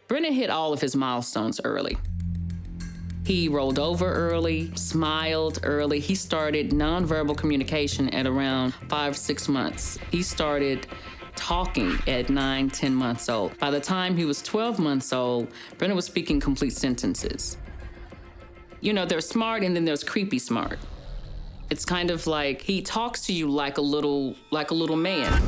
Brennan hit all of his milestones early. He rolled over early, smiled early. He started nonverbal communication at around 5, 6 months. He started talking at 9, 10 months old. By the time he was 12 months old, Brennan was speaking complete sentences. You know, there's smart and then there's creepy smart. It's kind of like he talks to you like a little man.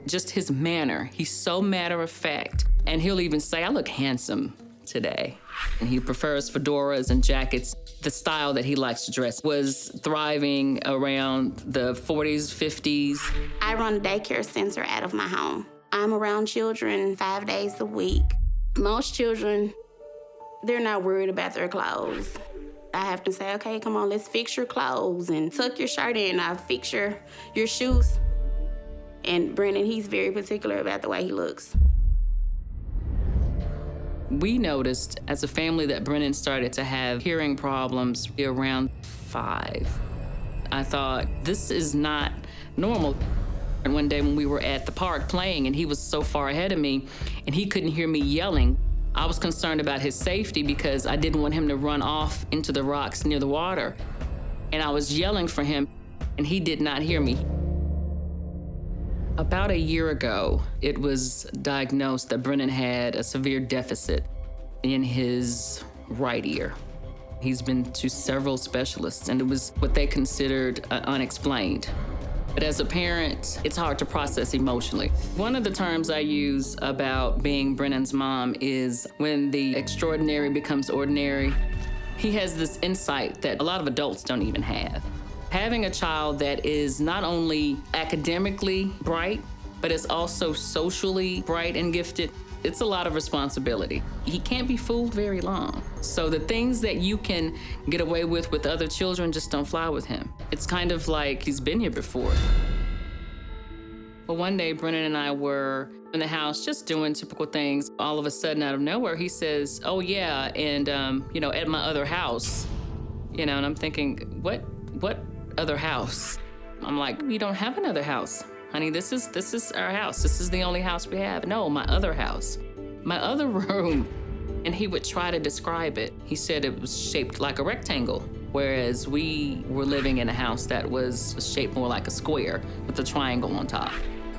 Just his manner. He's so matter of fact. And he'll even say, I look handsome today. And he prefers fedoras and jackets. The style that he likes to dress was thriving around the 40s, 50s. I run a daycare center out of my home. I'm around children 5 days a week. Most children, they're not worried about their clothes. I have to say, okay, come on, let's fix your clothes and tuck your shirt in. I'll fix your shoes. And Brennan, he's very particular about the way he looks. We noticed as a family that Brennan started to have hearing problems around 5. I thought, this is not normal. And one day when we were at the park playing and he was so far ahead of me and he couldn't hear me yelling, I was concerned about his safety because I didn't want him to run off into the rocks near the water. And I was yelling for him and he did not hear me. About a year ago, it was diagnosed that Brennan had a severe deficit in his right ear. He's been to several specialists, and it was what they considered unexplained. But as a parent, it's hard to process emotionally. One of the terms I use about being Brennan's mom is when the extraordinary becomes ordinary. He has this insight that a lot of adults don't even have. Having a child that is not only academically bright, but is also socially bright and gifted, it's a lot of responsibility. He can't be fooled very long. So the things that you can get away with other children just don't fly with him. It's kind of like he's been here before. Well, one day, Brennan and I were in the house just doing typical things. All of a sudden, out of nowhere, he says, oh yeah, and at my other house. And I'm thinking, what other house? I'm like, we don't have another house. Honey, this is our house. This is the only house we have. No, my other house, my other room. And he would try to describe it. He said it was shaped like a rectangle, whereas we were living in a house that was shaped more like a square with a triangle on top.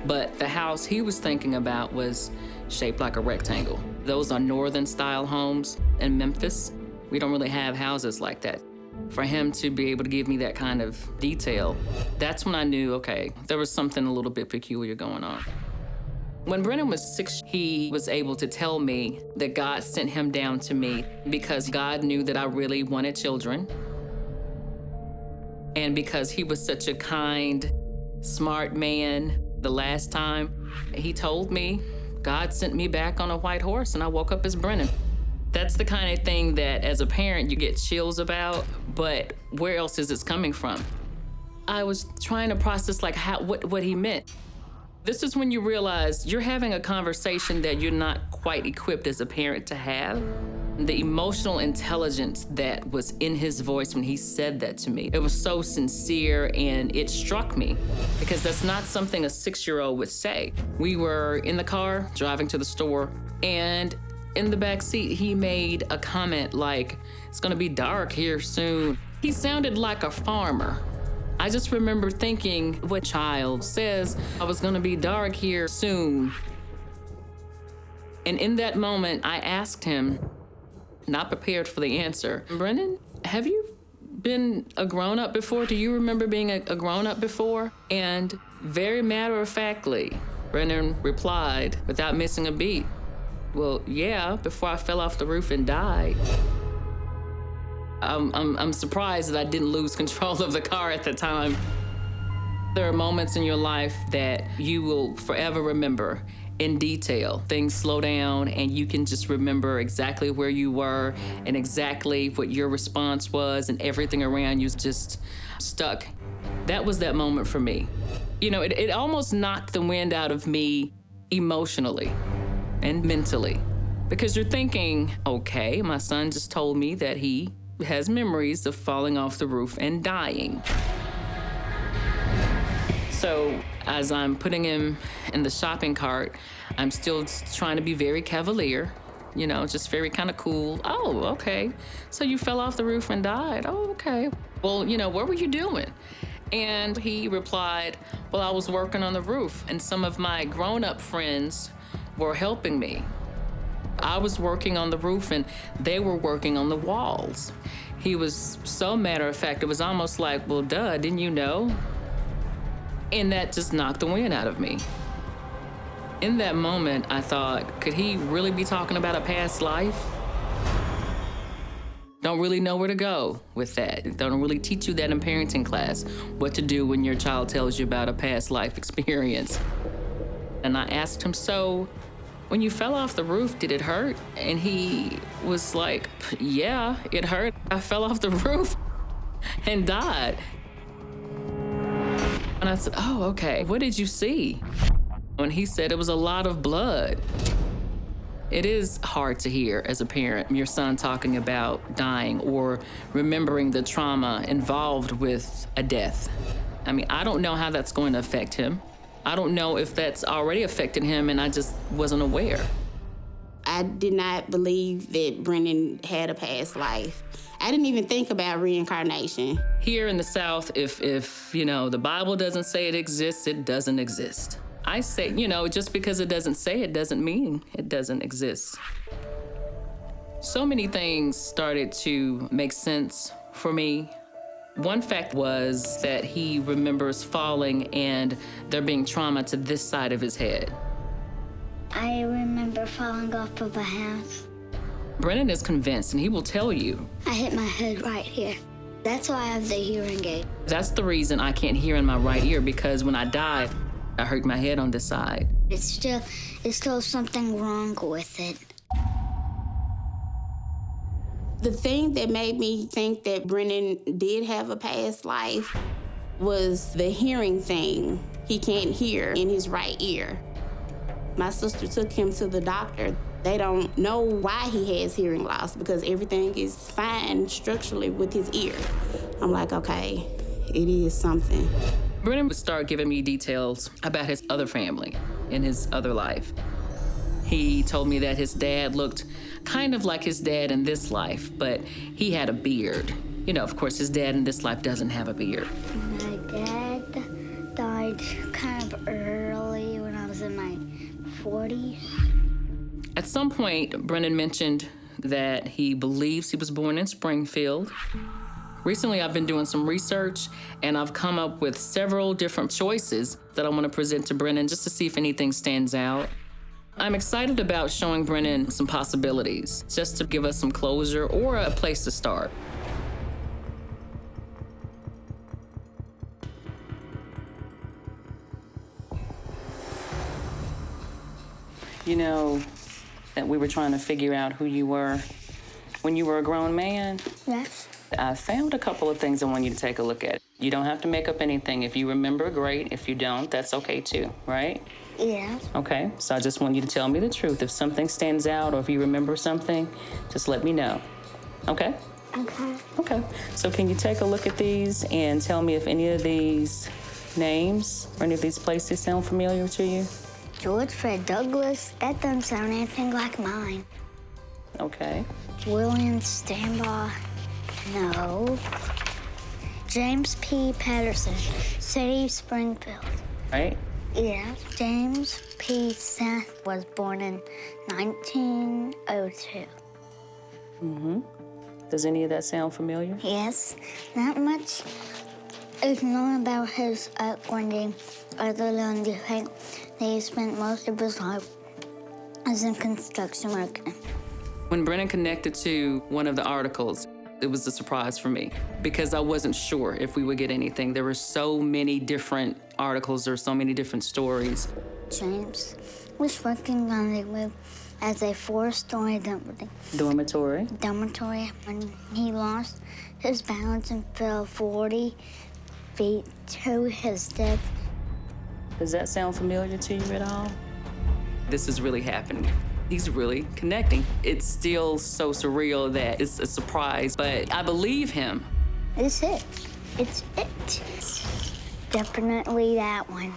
But the house he was thinking about was shaped like a rectangle. Those are northern style homes in Memphis. We don't really have houses like that. For him to be able to give me that kind of detail, that's when I knew, okay, there was something a little bit peculiar going on. When Brennan was 6, he was able to tell me that God sent him down to me because God knew that I really wanted children. And because he was such a kind, smart man, the last time he told me, God sent me back on a white horse and I woke up as Brennan. That's the kind of thing that as a parent you get chills about, but where else is this coming from? I was trying to process what he meant. This is when you realize you're having a conversation that you're not quite equipped as a parent to have. The emotional intelligence that was in his voice when he said that to me, it was so sincere and it struck me because that's not something a 6-year-old would say. We were in the car driving to the store and in the back seat, he made a comment like, it's gonna be dark here soon. He sounded like a farmer. I just remember thinking, what child says, I was gonna be dark here soon? And in that moment, I asked him, not prepared for the answer, Brennan, have you been a grown-up before? Do you remember being a grown-up before? And very matter-of-factly, Brennan replied without missing a beat, well, yeah, before I fell off the roof and died. I'm surprised that I didn't lose control of the car at the time. There are moments in your life that you will forever remember in detail. Things slow down and you can just remember exactly where you were and exactly what your response was and everything around you is just stuck. That was that moment for me. It almost knocked the wind out of me emotionally and mentally, because you're thinking, okay, my son just told me that he has memories of falling off the roof and dying. So as I'm putting him in the shopping cart, I'm still trying to be very cavalier just very kind of cool. Oh, okay. So you fell off the roof and died. Oh, okay. Well, what were you doing? And he replied, well, I was working on the roof, and some of my grown-up friends were helping me. I was working on the roof, and they were working on the walls. He was so matter of fact, it was almost like, well, duh, didn't you know? And that just knocked the wind out of me. In that moment, I thought, could he really be talking about a past life? Don't really know where to go with that. They don't really teach you that in parenting class, what to do when your child tells you about a past life experience. And I asked him, so when you fell off the roof, did it hurt? And he was like, yeah, it hurt. I fell off the roof and died. And I said, oh, okay. What did you see? And he said it was a lot of blood. It is hard to hear as a parent, your son talking about dying or remembering the trauma involved with a death. I mean, I don't know how that's going to affect him. I don't know if that's already affected him and I just wasn't aware. I did not believe that Brennan had a past life. I didn't even think about reincarnation. Here in the South, if the Bible doesn't say it exists, it doesn't exist. I say, just because it doesn't say it doesn't mean it doesn't exist. So many things started to make sense for me. One fact was that he remembers falling and there being trauma to this side of his head. I remember falling off of a house. Brennan is convinced, and he will tell you. I hit my head right here. That's why I have the hearing aid. That's the reason I can't hear in my right ear, because when I died, I hurt my head on this side. It's still something wrong with it. The thing that made me think that Brennan did have a past life was the hearing thing. He can't hear in his right ear. My sister took him to the doctor. They don't know why he has hearing loss because everything is fine structurally with his ear. I'm like, okay, it is something. Brennan would start giving me details about his other family in his other life. He told me that his dad looked kind of like his dad in this life, but he had a beard. Of course, his dad in this life doesn't have a beard. My dad died kind of early when I was in my 40s. At some point, Brennan mentioned that he believes he was born in Springfield. Recently, I've been doing some research, and I've come up with several different choices that I want to present to Brennan just to see if anything stands out. I'm excited about showing Brennan some possibilities, just to give us some closure or a place to start. That we were trying to figure out who you were when you were a grown man? Yes. I found a couple of things I want you to take a look at. You don't have to make up anything. If you remember, great. If you don't, that's okay too, right? Yeah. Okay, so I just want you to tell me the truth. If something stands out or if you remember something, just let me know. Okay? Okay. Okay, so can you take a look at these and tell me if any of these names or any of these places sound familiar to you? George Fred Douglas, that doesn't sound anything like mine. Okay. William Stanbaugh, no. James P. Patterson, City of Springfield. Right? Yeah. James P. Seth was born in 1902. Mm-hmm. Does any of that sound familiar? Yes, not much is known about his upbringing other than the fact that he spent most of his life as a construction worker. When Brennan connected to one of the articles, it was a surprise for me because I wasn't sure if we would get anything. There were so many different articles, there were so many different stories. James was working on the roof as a 4-story Dormitory. When he lost his balance and fell 40 feet to his death. Does that sound familiar to you at all? This is really happening. He's really connecting. It's still so surreal that it's a surprise, but I believe him. It's it. It's it. Definitely that one.